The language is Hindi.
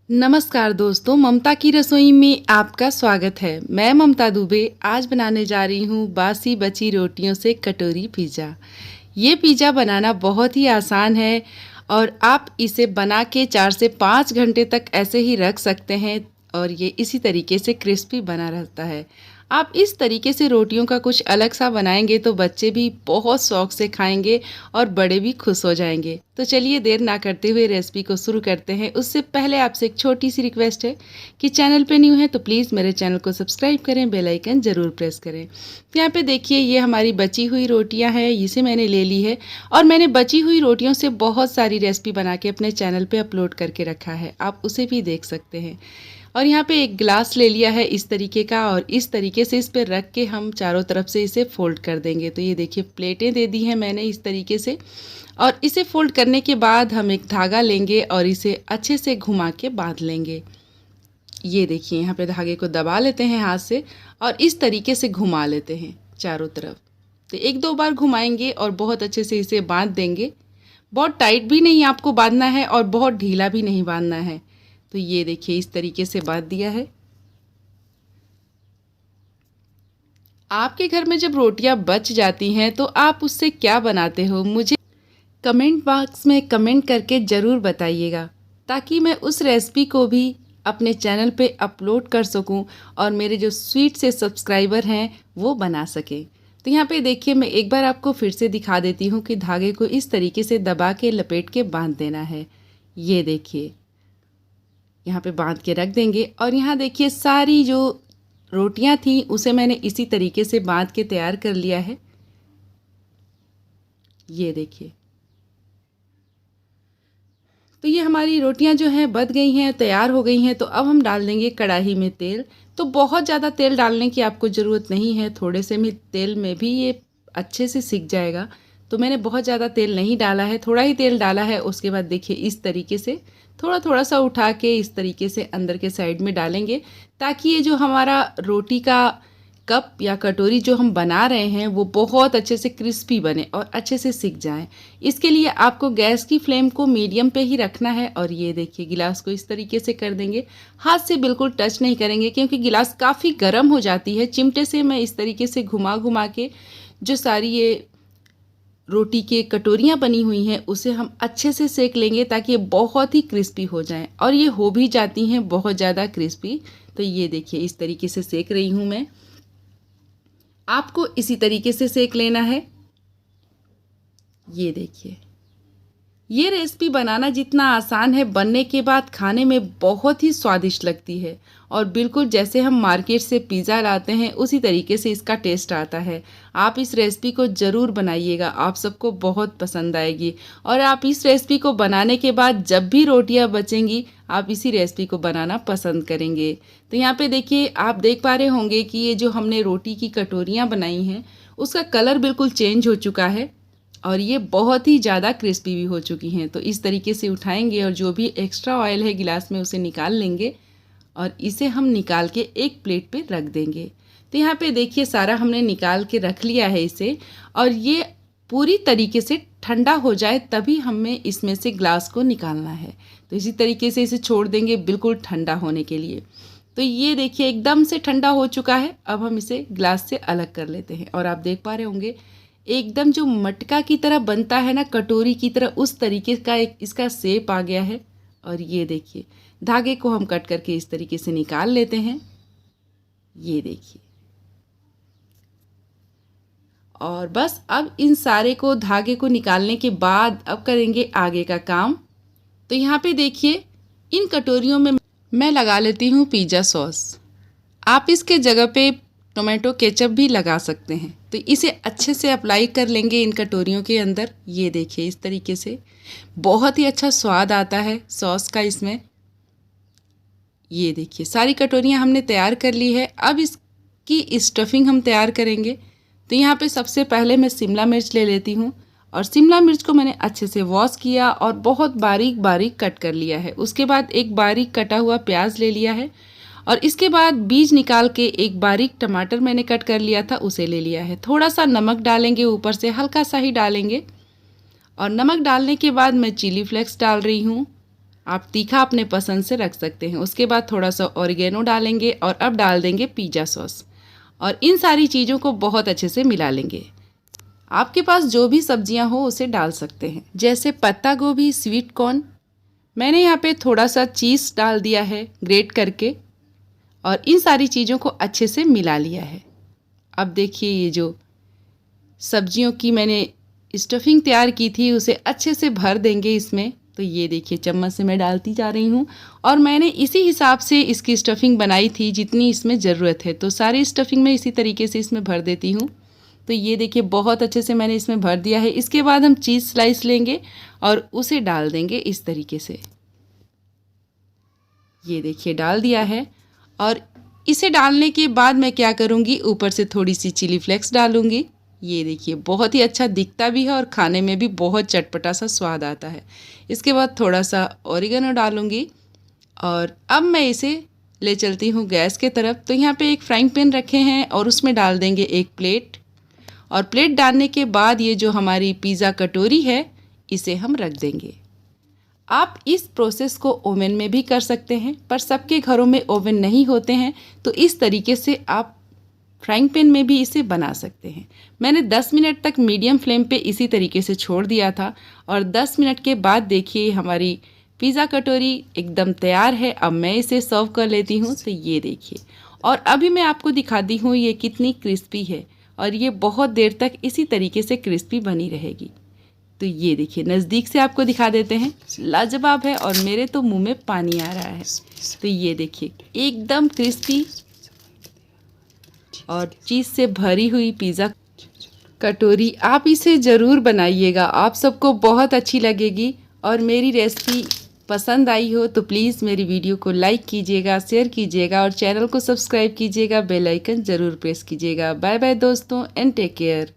नमस्कार दोस्तों, ममता की रसोई में आपका स्वागत है। मैं ममता दुबे आज बनाने जा रही हूँ बासी बची रोटियों से कटोरी पिज़्ज़ा। ये पिज़्ज़ा बनाना बहुत ही आसान है और आप इसे बना के 4 से 5 घंटे तक ऐसे ही रख सकते हैं और ये इसी तरीके से क्रिस्पी बना रहता है। आप इस तरीके से रोटियों का कुछ अलग सा बनाएंगे तो बच्चे भी बहुत शौक से खाएंगे और बड़े भी खुश हो जाएंगे। तो चलिए देर ना करते हुए रेसिपी को शुरू करते हैं। उससे पहले आपसे एक छोटी सी रिक्वेस्ट है कि चैनल पे न्यू है तो प्लीज़ मेरे चैनल को सब्सक्राइब करें, बेल आइकन ज़रूर प्रेस करें। तो यहाँ पे देखिए ये हमारी बची हुई रोटियाँ हैं, इसे मैंने ले ली है और मैंने बची हुई रोटियों से बहुत सारी रेसिपी बना के अपने चैनल पे अपलोड करके रखा है, आप उसे भी देख सकते हैं। और यहाँ पे एक ग्लास ले लिया है इस तरीके का और इस तरीके से इस पे रख के हम चारों तरफ से इसे फोल्ड कर देंगे। तो ये देखिए प्लेटें दे दी हैं मैंने इस तरीके से और इसे फोल्ड करने के बाद हम एक धागा लेंगे और इसे अच्छे से घुमा के बांध लेंगे। ये देखिए यहाँ पे धागे को दबा लेते हैं हाथ से और इस तरीके से घुमा लेते हैं चारों तरफ। तो एक दो बार घुमाएंगे और बहुत अच्छे से इसे बांध देंगे। बहुत टाइट भी नहीं आपको बांधना है और बहुत ढीला भी नहीं बांधना है। तो ये देखिए इस तरीके से बांध दिया है। आपके घर में जब रोटियां बच जाती हैं तो आप उससे क्या बनाते हो, मुझे कमेंट बॉक्स में कमेंट करके ज़रूर बताइएगा ताकि मैं उस रेसिपी को भी अपने चैनल पे अपलोड कर सकूं और मेरे जो स्वीट से सब्सक्राइबर हैं वो बना सकें। तो यहाँ पे देखिए मैं एक बार आपको फिर से दिखा देती हूँ कि धागे को इस तरीके से दबा के लपेट के बांध देना है। ये देखिए यहाँ पे बांध के रख देंगे और यहाँ देखिए सारी जो रोटियां थी उसे मैंने इसी तरीके से बांध के तैयार कर लिया है। ये देखिए तो ये हमारी रोटियां जो हैं बच गई हैं, तैयार हो गई हैं। तो अब हम डाल देंगे कढ़ाई में तेल। तो बहुत ज़्यादा तेल डालने की आपको ज़रूरत नहीं है, थोड़े से भी तेल में भी ये अच्छे से सिक जाएगा। तो मैंने बहुत ज़्यादा तेल नहीं डाला है, थोड़ा ही तेल डाला है। उसके बाद देखिए इस तरीके से थोड़ा थोड़ा सा उठा के इस तरीके से अंदर के साइड में डालेंगे ताकि ये जो हमारा रोटी का कप या कटोरी जो हम बना रहे हैं वो बहुत अच्छे से क्रिस्पी बने और अच्छे से सिक जाए। इसके लिए आपको गैस की फ्लेम को मीडियम पे ही रखना है। और ये देखिए गिलास को इस तरीके से कर देंगे, हाथ से बिल्कुल टच नहीं करेंगे क्योंकि गिलास काफ़ी गर्म हो जाती है। चिमटे से मैं इस तरीके से घुमा घुमा के जो सारी ये रोटी के कटोरियाँ बनी हुई हैं उसे हम अच्छे से सेक लेंगे ताकि ये बहुत ही क्रिस्पी हो जाएं और ये हो भी जाती हैं बहुत ज़्यादा क्रिस्पी। तो ये देखिए इस तरीके से सेक रही हूँ मैं, आपको इसी तरीके से सेक लेना है। ये देखिए ये रेसिपी बनाना जितना आसान है, बनने के बाद खाने में बहुत ही स्वादिष्ट लगती है और बिल्कुल जैसे हम मार्केट से पिज़्ज़ा लाते हैं उसी तरीके से इसका टेस्ट आता है। आप इस रेसिपी को ज़रूर बनाइएगा, आप सबको बहुत पसंद आएगी। और आप इस रेसिपी को बनाने के बाद जब भी रोटियां बचेंगी आप इसी रेसिपी को बनाना पसंद करेंगे। तो यहाँ पे देखिए आप देख पा रहे होंगे कि ये जो हमने रोटी की कटोरियाँ बनाई हैं उसका कलर बिल्कुल चेंज हो चुका है और ये बहुत ही ज़्यादा क्रिस्पी भी हो चुकी हैं। तो इस तरीके से उठाएंगे और जो भी एक्स्ट्रा ऑयल है गिलास में उसे निकाल लेंगे और इसे हम निकाल के एक प्लेट पे रख देंगे। तो यहाँ पे देखिए सारा हमने निकाल के रख लिया है इसे और ये पूरी तरीके से ठंडा हो जाए तभी हमें इसमें से ग्लास को निकालना है। तो इसी तरीके से इसे छोड़ देंगे बिल्कुल ठंडा होने के लिए। तो ये देखिए एकदम से ठंडा हो चुका है। अब हम इसे ग्लास से अलग कर लेते हैं और आप देख पा रहे होंगे एकदम जो मटका की तरह बनता है ना, कटोरी की तरह, उस तरीके का एक इसका शेप आ गया है। और ये देखिए धागे को हम कट करके इस तरीके से निकाल लेते हैं। ये देखिए और बस अब इन सारे को धागे को निकालने के बाद अब करेंगे आगे का काम। तो यहाँ पे देखिए इन कटोरियों में मैं लगा लेती हूँ पिज़्ज़ा सॉस। आप इसके जगह पे टोमेटो केचप भी लगा सकते हैं। तो इसे अच्छे से अप्लाई कर लेंगे इन कटोरियों के अंदर। ये देखिए इस तरीके से बहुत ही अच्छा स्वाद आता है सॉस का इसमें। ये देखिए सारी कटोरियाँ हमने तैयार कर ली है। अब इसकी स्टफिंग हम तैयार करेंगे। तो यहाँ पे सबसे पहले मैं शिमला मिर्च ले लेती हूँ और शिमला मिर्च को मैंने अच्छे से वॉश किया और बहुत बारीक बारीक कट कर लिया है। उसके बाद एक बारीक कटा हुआ प्याज ले लिया है और इसके बाद बीज निकाल के एक बारीक टमाटर मैंने कट कर लिया था उसे ले लिया है। थोड़ा सा नमक डालेंगे, ऊपर से हल्का सा ही डालेंगे और नमक डालने के बाद मैं चिली फ्लेक्स डाल रही हूँ। आप तीखा अपने पसंद से रख सकते हैं। उसके बाद थोड़ा सा ऑरिगेनो डालेंगे और अब डाल देंगे पिज़्ज़ा सॉस और इन सारी चीज़ों को बहुत अच्छे से मिला लेंगे। आपके पास जो भी सब्जियां हो उसे डाल सकते हैं, जैसे पत्ता गोभी, स्वीट कॉर्न। मैंने यहाँ पे थोड़ा सा चीज़ डाल दिया है ग्रेट करके और इन सारी चीज़ों को अच्छे से मिला लिया है। अब देखिए ये जो सब्जियों की मैंने स्टफिंग तैयार की थी उसे अच्छे से भर देंगे इसमें। तो ये देखिए चम्मच से मैं डालती जा रही हूँ और मैंने इसी हिसाब से इसकी स्टफिंग बनाई थी जितनी इसमें ज़रूरत है। तो सारी स्टफिंग मैं इसी तरीके से इसमें भर देती हूँ। तो ये देखिए बहुत अच्छे से मैंने इसमें भर दिया है। इसके बाद हम चीज़ स्लाइस लेंगे और उसे डाल देंगे इस तरीके से। ये देखिए डाल दिया है और इसे डालने के बाद मैं क्या करूँगी, ऊपर से थोड़ी सी चिली फ्लेक्स डालूँगी। ये देखिए बहुत ही अच्छा दिखता भी है और खाने में भी बहुत चटपटा सा स्वाद आता है। इसके बाद थोड़ा सा ऑरिगेनो डालूँगी और अब मैं इसे ले चलती हूँ गैस के तरफ। तो यहाँ पे एक फ्राइंग पैन रखे हैं और उसमें डाल देंगे एक प्लेट और प्लेट डालने के बाद ये जो हमारी पिज़्ज़ा कटोरी है इसे हम रख देंगे। आप इस प्रोसेस को ओवन में भी कर सकते हैं, पर सबके घरों में ओवन नहीं होते हैं, तो इस तरीके से आप फ्राइंग पैन में भी इसे बना सकते हैं। मैंने 10 मिनट तक मीडियम फ्लेम पे इसी तरीके से छोड़ दिया था और 10 मिनट के बाद देखिए हमारी पिज़्ज़ा कटोरी एकदम तैयार है। अब मैं इसे सर्व कर लेती हूँ। तो ये देखिए और अभी मैं आपको दिखाती हूँ ये कितनी क्रिस्पी है और ये बहुत देर तक इसी तरीके से क्रिस्पी बनी रहेगी। तो ये देखिए नज़दीक से आपको दिखा देते हैं, लाजवाब है और मेरे तो मुंह में पानी आ रहा है। तो ये देखिए एकदम क्रिस्पी और चीज़ से भरी हुई पिज़्ज़ा कटोरी। आप इसे ज़रूर बनाइएगा, आप सबको बहुत अच्छी लगेगी। और मेरी रेसिपी पसंद आई हो तो प्लीज़ मेरी वीडियो को लाइक कीजिएगा, शेयर कीजिएगा और चैनल को सब्सक्राइब कीजिएगा, बेल आइकन ज़रूर प्रेस कीजिएगा। बाय बाय दोस्तों एंड टेक केयर।